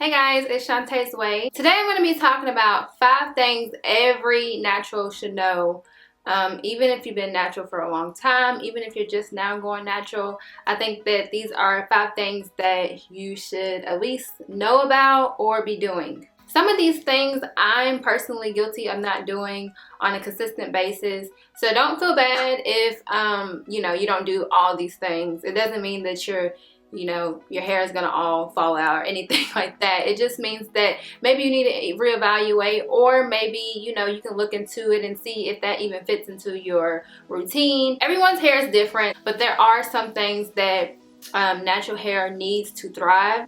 Hey guys, it's Shawntas Way. Today I'm going to be talking about 5 things every natural should know. Even if you've been natural for a long time, even if you're just now going natural, I think that these are 5 things that you should at least know about or be doing. Some of these things I'm personally guilty of not doing on a consistent basis. So don't feel bad if you don't do all these things. It doesn't mean that your hair is gonna all fall out or anything like that. It just means that maybe you need to reevaluate, or maybe you can look into it and see if that even fits into your routine. Everyone's hair is different, but there are some things that natural hair needs to thrive.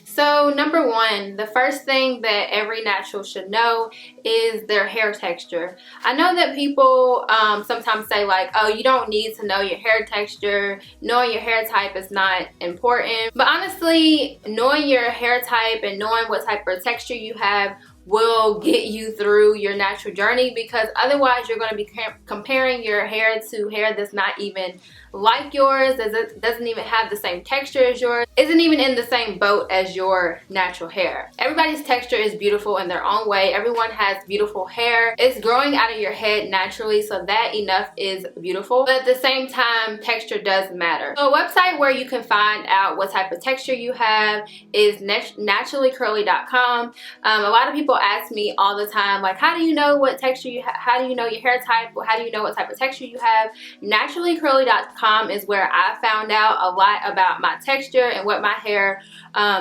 So number 1, the first thing that every natural should know is their hair texture. I know that people sometimes say like, oh, you don't need to know your hair texture. Knowing your hair type is not important. But honestly, knowing your hair type and knowing what type of texture you have will get you through your natural journey, because otherwise you're going to be comparing your hair to hair that's not even like yours, doesn't even have the same texture as yours, isn't even in the same boat as your natural hair. Everybody's texture is beautiful in their own way. Everyone has beautiful hair. It's growing out of your head naturally, so that enough is beautiful. But at the same time, texture does matter. So a website where you can find out what type of texture you have is naturallycurly.com. A lot of people ask me all the time, like, how do you know what texture you have? How do you know your hair type? How do you know what type of texture you have? Naturallycurly.com is where I found out a lot about my texture and what my hair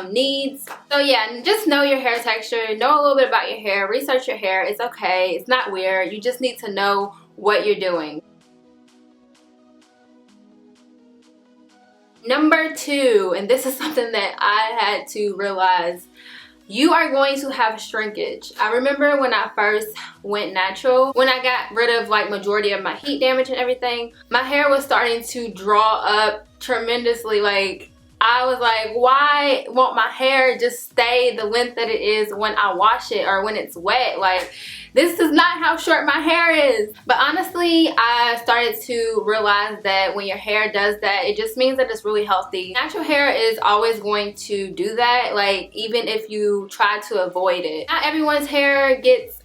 needs. So yeah, just know your hair texture, know a little bit about your hair, research your hair. It's okay, it's not weird. You just need to know what you're doing. Number 2, and this is something that I had to realize, you are going to have shrinkage. I remember when I first went natural, when I got rid of like majority of my heat damage and everything, my hair was starting to draw up tremendously. Like, I was like, why won't my hair just stay the length that it is when I wash it or when it's wet? Like, this is not how short my hair is. But honestly, I started to realize that when your hair does that, it just means that it's really healthy. Natural hair is always going to do that, like even if you try to avoid it. Not everyone's hair gets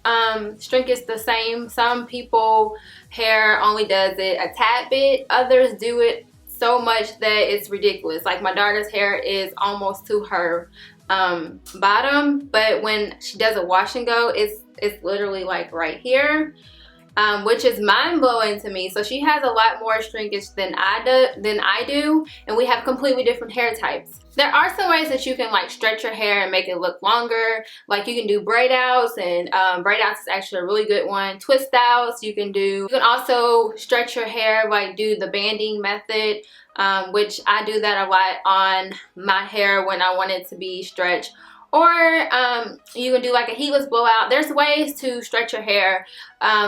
shrinkage the same. Some people hair only does it a tad bit, others do it so much that it's ridiculous. Like my daughter's hair is almost to her bottom, but when she does a wash and go, it's literally like right here, which is mind-blowing to me. So she has a lot more shrinkage than I do, and we have completely different hair types. There are some ways that you can like stretch your hair and make it look longer. Like you can do braid outs, and braid outs is actually a really good one. Twist outs you can do. You can also stretch your hair, like do the banding method, which I do that a lot on my hair when I want it to be stretched. Or you can do like a heatless blowout. There's ways to stretch your hair.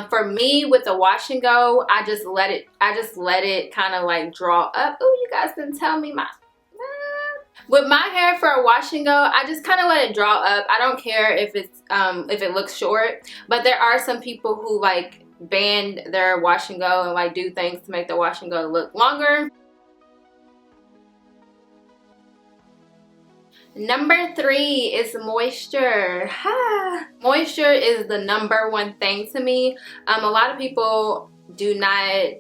For me, with the wash and go, I just let it kind of like draw up. Oh, you guys didn't tell me my. With my hair for a wash and go, I just kind of let it draw up. I don't care if it looks short, but there are some people who like band their wash and go and like do things to make the wash and go look longer. Number 3 is moisture. Moisture is the number 1 thing to me. A lot of people do not,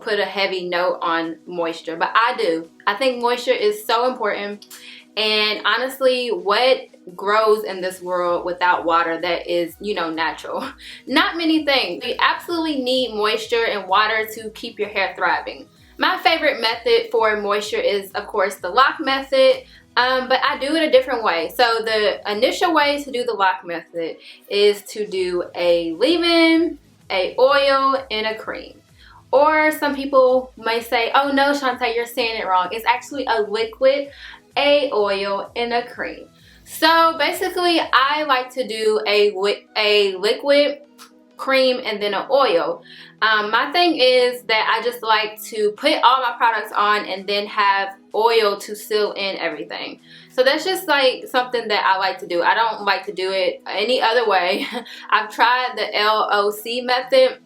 put a heavy note on moisture, but I do. I think moisture is so important. And honestly, what grows in this world without water that is, natural? Not many things. You absolutely need moisture and water to keep your hair thriving. My favorite method for moisture is, of course, the lock method. But I do it a different way. So the initial way to do the lock method is to do a leave-in, a oil, and a cream. Or some people may say, oh no, Shawntay, you're saying it wrong. It's actually a liquid, a oil, and a cream. So basically, I like to do a liquid, cream, and then an oil. My thing is that I just like to put all my products on and then have oil to seal in everything. So that's just like something that I like to do. I don't like to do it any other way. I've tried the LOC method,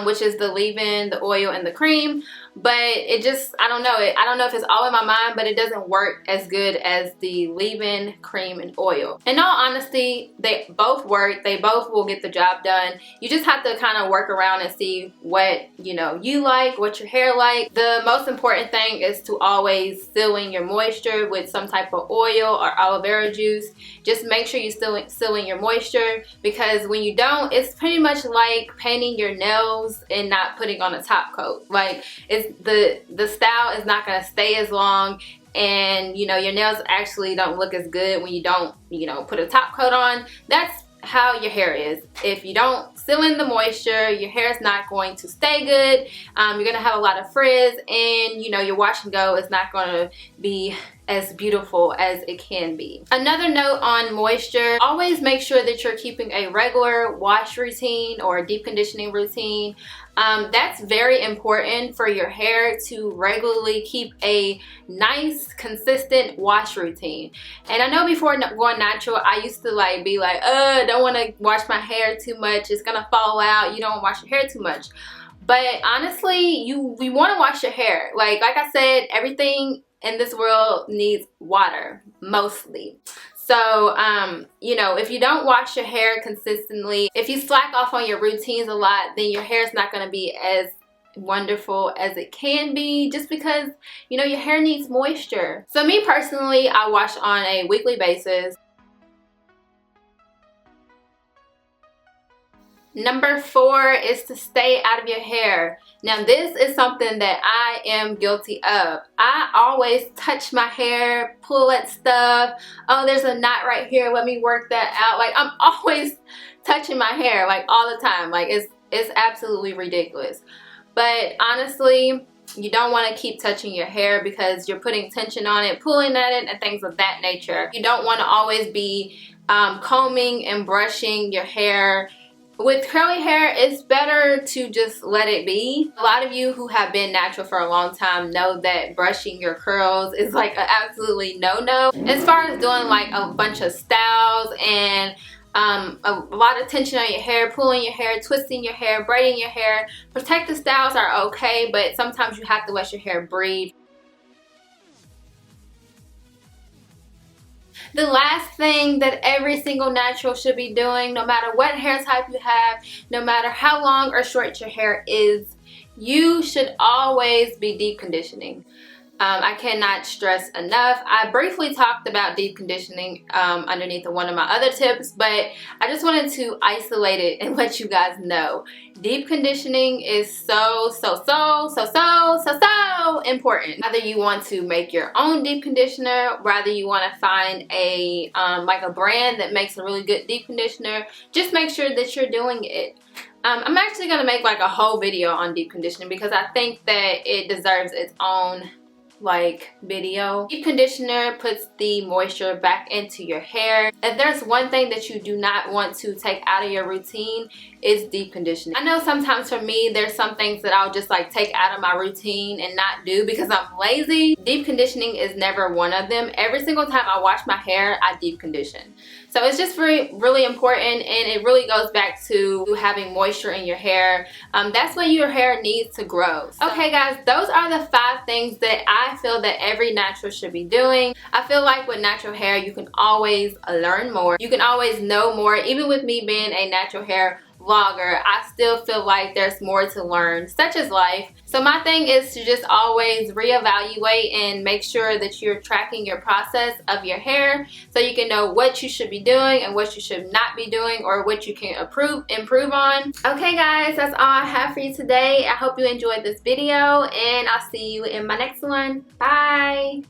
which is the leave-in, the oil, and the cream. but it just, I don't know, I don't know if it's all in my mind, but it doesn't work as good as the leave-in cream and oil. In all honesty, they both work, they both will get the job done. You just have to kind of work around and see what you like, what your hair like. The most important thing is to always seal in your moisture with some type of oil or aloe vera juice. Just make sure you seal in your moisture, because when you don't, it's pretty much like painting your nails and not putting on a top coat. Like, it's the style is not going to stay as long, and your nails actually don't look as good when you don't put a top coat on. That's how your hair is. If you don't seal in the moisture, your hair is not going to stay good. You're going to have a lot of frizz, and your wash and go is not going to be as beautiful as it can be. Another note on moisture, always make sure that you're keeping a regular wash routine or deep conditioning routine. That's very important for your hair, to regularly keep a nice, consistent wash routine. And I know before going natural, I used to be like, I don't want to wash my hair too much. It's gonna fall out. You don't wash your hair too much. But honestly, we want to wash your hair. Like I said, everything in this world needs water, mostly. So, if you don't wash your hair consistently, if you slack off on your routines a lot, then your hair is not going to be as wonderful as it can be, just because, your hair needs moisture. So me personally, I wash on a weekly basis. Number 4 is to stay out of your hair. Now this is something that I am guilty of. I always touch my hair, pull at stuff. Oh, there's a knot right here, let me work that out. Like, I'm always touching my hair, like, all the time. Like, it's absolutely ridiculous. But honestly, you don't want to keep touching your hair, because you're putting tension on it, pulling at it, and things of that nature. You don't want to always be combing and brushing your hair. With curly hair, it's better to just let it be. A lot of you who have been natural for a long time know that brushing your curls is like an absolutely no-no. As far as doing like a bunch of styles and a lot of tension on your hair, pulling your hair, twisting your hair, braiding your hair, protective styles are okay, but sometimes you have to let your hair breathe. The last thing that every single natural should be doing, no matter what hair type you have, no matter how long or short your hair is, you should always be deep conditioning. I cannot stress enough. I briefly talked about deep conditioning underneath one of my other tips, but I just wanted to isolate it and let you guys know. Deep conditioning is so important. Whether you want to make your own deep conditioner, whether you want to find a like a brand that makes a really good deep conditioner, just make sure that you're doing it. I'm actually going to make like a whole video on deep conditioning, because I think that it deserves its own video. Deep conditioner puts the moisture back into your hair. If there's one thing that you do not want to take out of your routine, it's deep conditioning. I know sometimes for me, there's some things that I'll just take out of my routine and not do because I'm lazy. Deep conditioning is never one of them. Every single time I wash my hair, I deep condition. So it's just really important, and it really goes back to having moisture in your hair. That's what your hair needs to grow. So, okay guys, those are the 5 things that I feel that every natural should be doing. I feel like with natural hair, you can always learn more. You can always know more. Even with me being a natural hair vlogger, I still feel like there's more to learn, such as life. So my thing is to just always reevaluate and make sure that you're tracking your process of your hair, so you can know what you should be doing and what you should not be doing, or what you can improve on. Okay guys, that's all I have for you today. I hope you enjoyed this video, and I'll see you in my next one. Bye.